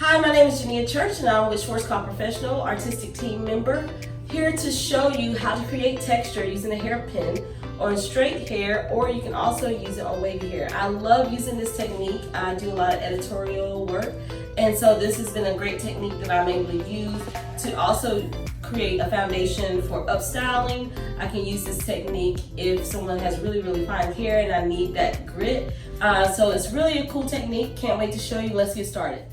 Hi, my name is Genia Church and I'm with Schwarzkopf Professional, artistic team member, here to show you how to create texture using a hairpin on straight hair, or you can also use it on wavy hair. I love using this technique. I do a lot of editorial work, and so this has been a great technique that I'm able to use to also create a foundation for upstyling. I can use this technique if someone has really fine hair and I need that grit. So it's really a cool technique. Can't wait to show you. Let's get started.